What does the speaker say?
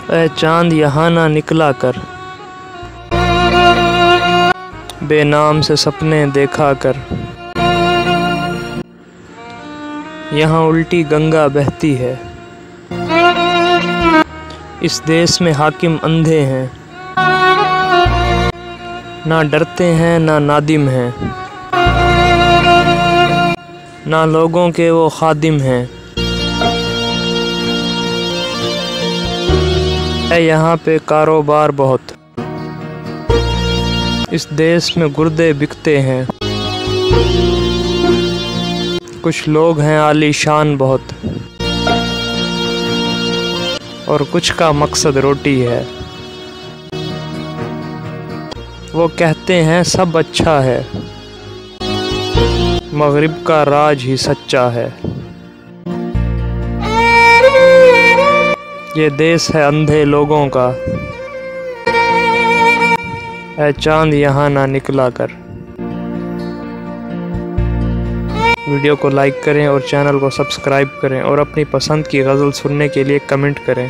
ऐ चाँद यहाँ ना निकला कर, बेनाम से सपने देखा कर। यहाँ उल्टी गंगा बहती है, इस देश में हाकिम अंधे हैं, ना डरते हैं ना नादिम हैं, ना लोगों के वो खादिम हैं। है यहाँ पे कारोबार बहुत, इस देश में गुर्दे बिकते हैं। कुछ लोग हैं आलीशान बहुत, और कुछ का मकसद रोटी है। वो कहते हैं सब अच्छा है, मगरिब का राज ही सच्चा है। ये देश है अंधे लोगों का, ऐ चाँद यहाँ ना निकला कर। वीडियो को लाइक करें और चैनल को सब्सक्राइब करें और अपनी पसंद की गज़ल सुनने के लिए कमेंट करें।